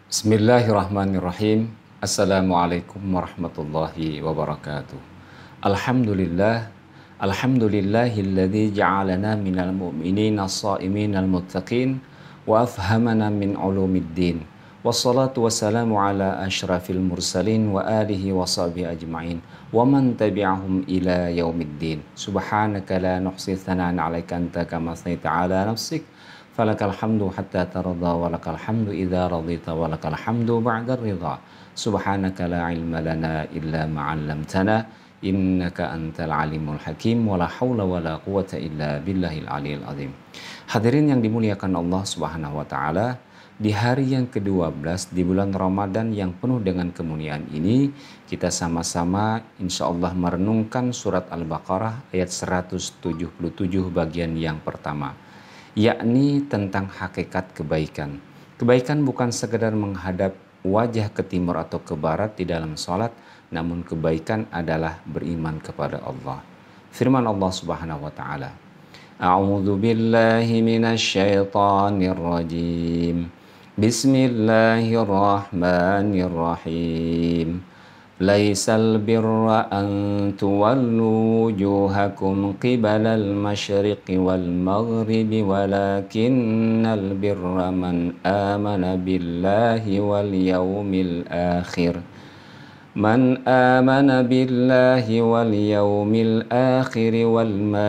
Bismillahirrahmanirrahim. Assalamualaikum warahmatullahi wabarakatuh. Alhamdulillah. Alhamdulillahilladzi ja'alana minal mu'minina as-sa'iminal muttaqin wa afhamana min ulumiddin. Wassalatu wassalamu ala asyrafil mursalin wa alihi wa sahbihi ajma'in wa man tabi'ahum ila yaumiddin. Subhanaka la nuhsi thana'an 'alaika anta kama asnaita 'ala nafsik. Falakal hamdu hatta tarda walakal hamdu idza radita walakal hamdu ba'da ridha. Subhanaka la ilma lana illa ma 'allamtana innaka antal alimul hakim wala haula wala quwata illa billahil aliyil azim. Hadirin yang dimuliakan Allah Subhanahu wa taala, di hari yang ke-12 di bulan Ramadan yang penuh dengan kemuliaan ini, kita sama-sama insyaallah merenungkan surat Al-Baqarah ayat 177 bagian yang pertama, yakni tentang hakikat kebaikan. Kebaikan bukan sekedar menghadap wajah ke timur atau ke barat di dalam sholat, namun kebaikan adalah beriman kepada Allah. Firman Allah Subhanahu wa taala, A'udzu billahi minasyaitonir rajim. Bismillahirrahmanirrahim. Laisal birra an tuwallu wujuhakum qibalal masyriqi wal maghribi walakinnal birra man amana billahi wal yawmil akhir. Man amana billahi wal yawmil akhir wal malaikati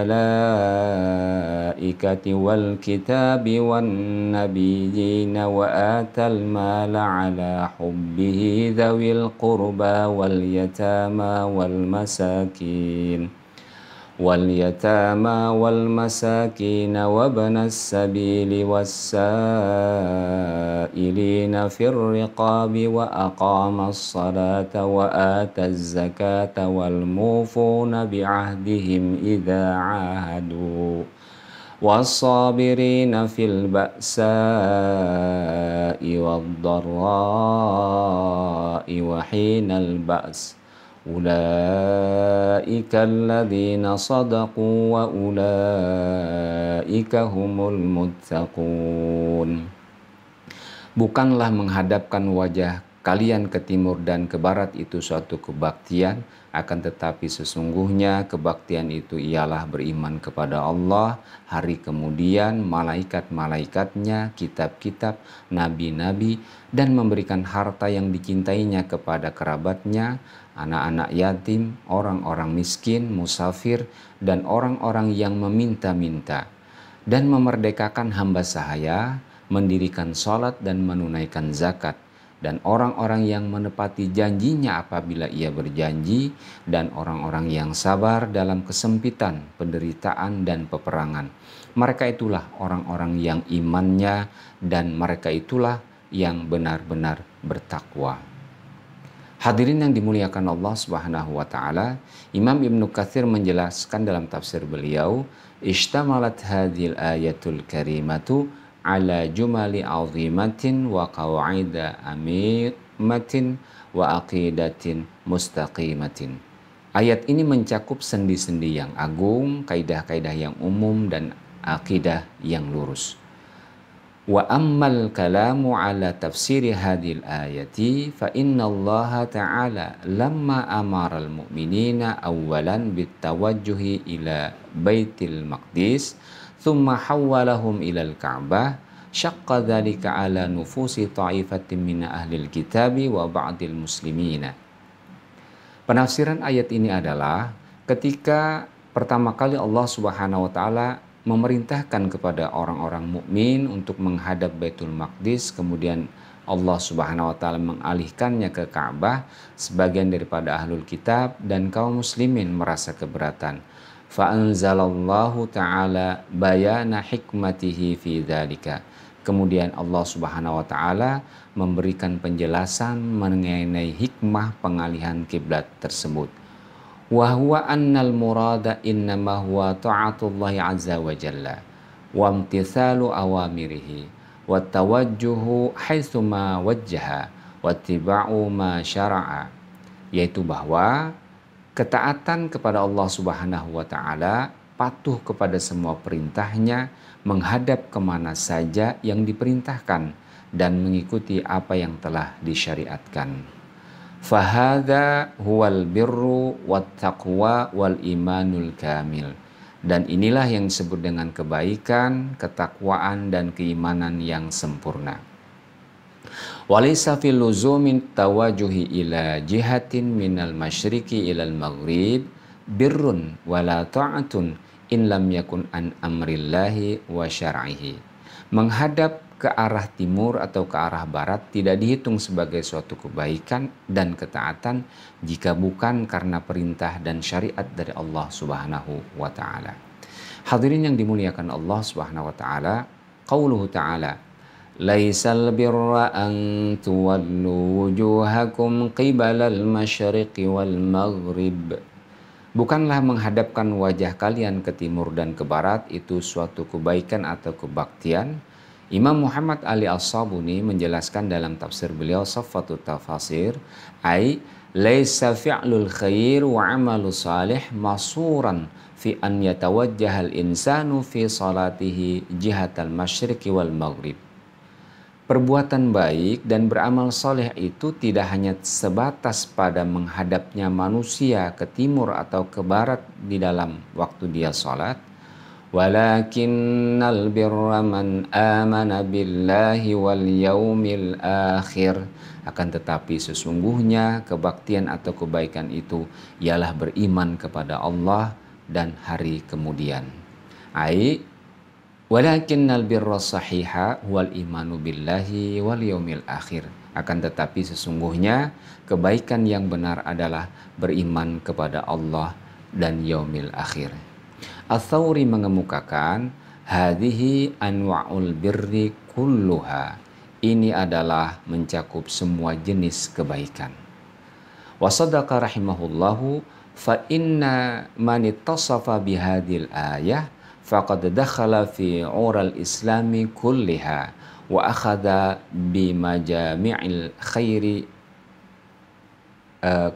wal kitabi wan nabiyina wa atal mala ala hubbihi dhawil qurba wal yatama wal masakin والمساكين وابن السبيل والسائلين في الرقاب وأقام الصلاة وآتى الزكاة والموفون بعهدهم إذا عاهدوا والصابرين في البأساء والضراء وحين البأس Ulaika alladzina sadaqu wa ulaika humul muttaqun. Bukanlah menghadapkan wajah kalian ke timur dan ke barat itu suatu kebaktian, akan tetapi sesungguhnya kebaktian itu ialah beriman kepada Allah, hari kemudian, malaikat-malaikatnya, kitab-kitab, nabi-nabi, dan memberikan harta yang dicintainya kepada kerabatnya, anak-anak yatim, orang-orang miskin, musafir, dan orang-orang yang meminta-minta, dan memerdekakan hamba sahaya, mendirikan sholat dan menunaikan zakat, dan orang-orang yang menepati janjinya apabila ia berjanji, dan orang-orang yang sabar dalam kesempitan, penderitaan, dan peperangan. Mereka itulah orang-orang yang imannya, dan mereka itulah yang benar-benar bertakwa. Hadirin yang dimuliakan Allah Subhanahu wa taala, Imam Ibnu Katsir menjelaskan dalam tafsir beliau, "Ishtamalat hadhil ayatul karimatu ala jumali azimatin wa qawaida amimatin wa aqidatin mustaqimatin." Ayat ini mencakup sendi-sendi yang agung, kaidah-kaidah yang umum, dan akidah yang lurus. Wa ammal kalamu ala tafsiri hadhil ayati fa inna Allah ta'ala lamma amara al-mu'minina awalan bitawajjuhi ila baitil maqdis thumma hawwalahum ila al-ka'bah syaqqa dhalika ala nufusi ta'ifatin min ahlil kitabi wa ba'dil muslimina. Penafsiran ayat ini adalah ketika pertama kali Allah Subhanahu wa taala memerintahkan kepada orang-orang mukmin untuk menghadap Baitul Maqdis, kemudian Allah Subhanahu wa taala mengalihkannya ke Ka'bah, sebagian daripada ahlul kitab dan kaum muslimin merasa keberatan. Fa anzalallahu ta'ala bayana hikmatihi fi dzalika. Kemudian Allah Subhanahu wa taala memberikan penjelasan mengenai hikmah pengalihan kiblat tersebut. Wa huwa annal murada innama huwa ta'atullahi azza wa jalla wa imtithalu awamirihi wa tawajjuhu haitsu ma wajjaha wa tiba'u ma syara'a, yaitu bahwa ketaatan kepada Allah Subhanahu wa taala, patuh kepada semua perintahnya, menghadap kemana saja yang diperintahkan, dan mengikuti apa yang telah disyariatkan. Fahadha huwal birru wat taqwa wal imanul kamil. Dan inilah yang disebut dengan kebaikan, ketakwaan, dan keimanan yang sempurna. Walaysa fil luzumin tawajuhi ila jihatin minal masyriqi ilal maghrib birrun wala ta'atun in lam yakun an amrillahi wa syar'ihi. Menghadap ke arah timur atau ke arah barat tidak dihitung sebagai suatu kebaikan dan ketaatan jika bukan karena perintah dan syariat dari Allah Subhanahu wa taala. Hadirin yang dimuliakan Allah Subhanahu wa taala, qauluhu ta'ala, laisal birra an tuwallu wujuhakum qibalal masyriqi wal maghrib. Bukanlah menghadapkan wajah kalian ke timur dan ke barat itu suatu kebaikan atau kebaktian. Imam Muhammad Ali As-Sabuni menjelaskan dalam tafsir beliau Saffatut Tafasir, ai laisa fi'lul khair wa amalu salih masuran fi an yatawajjahal insanu fi salatihi jihatal masyriqi wal maghrib. Perbuatan baik dan beramal soleh itu tidak hanya sebatas pada menghadapnya manusia ke timur atau ke barat di dalam waktu dia sholat. Walakinnal birra man amana billahi wal yaumil akhir. Akan tetapi sesungguhnya kebaktian atau kebaikan itu ialah beriman kepada Allah dan hari kemudian. Walakinnal birra sahiha wal imanu billahi wal yaumil akhir. Akan tetapi sesungguhnya kebaikan yang benar adalah beriman kepada Allah dan yaumil akhir. Ats-Tsauri mengemukakan hadhihi anwa'ul birri kulluha. Ini adalah mencakup semua jenis kebaikan. Wa sadaqa rahimahullahu fa inna man ittasafa bihadhil ayah faqad dakhala fi ural islami kulliha wa akhadha bi majami'il khairi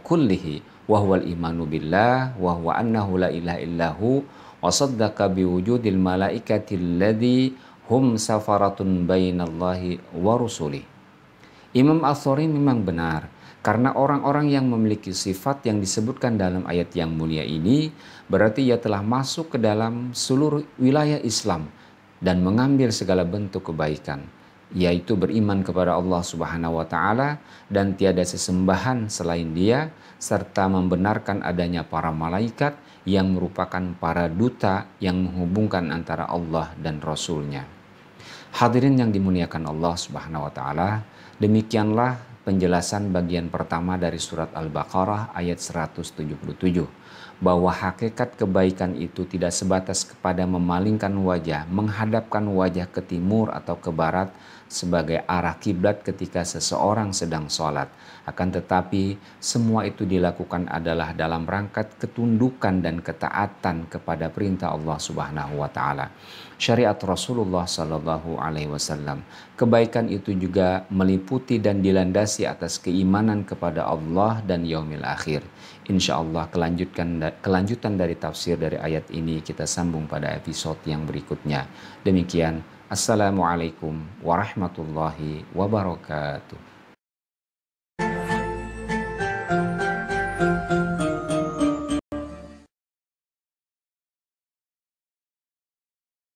kullihi wa huwa al-imanu billah wa huwa annahu la ilaha illahu wa saddaqa bi wujudil malaikati alladhi hum safaratun bainallahi wa rusulih. Imam Ats-Tsauri memang benar karena orang-orang yang memiliki sifat yang disebutkan dalam ayat yang mulia ini berarti ia telah masuk ke dalam seluruh wilayah Islam dan mengambil segala bentuk kebaikan, yaitu beriman kepada Allah Subhanahu wa taala dan tiada sesembahan selain Dia, serta membenarkan adanya para malaikat yang merupakan para duta yang menghubungkan antara Allah dan Rasul-Nya. Hadirin yang dimuliakan Allah Subhanahu wa taala, demikianlah penjelasan bagian pertama dari surat Al-Baqarah ayat 177, bahwa hakikat kebaikan itu tidak sebatas kepada memalingkan wajah, menghadapkan wajah ke timur atau ke barat sebagai arah kiblat ketika seseorang sedang sholat. Akan tetapi semua itu dilakukan adalah dalam rangka ketundukan dan ketaatan kepada perintah Allah Subhanahu wa taala. Syariat Rasulullah sallallahu alaihi wasallam. Kebaikan itu juga meliputi dan dilandasi atas keimanan kepada Allah dan yaumil akhir. Insyaallah kelanjutan dari tafsir dari ayat ini kita sambung pada episode yang berikutnya. Demikian, assalamualaikum warahmatullahi wabarakatuh.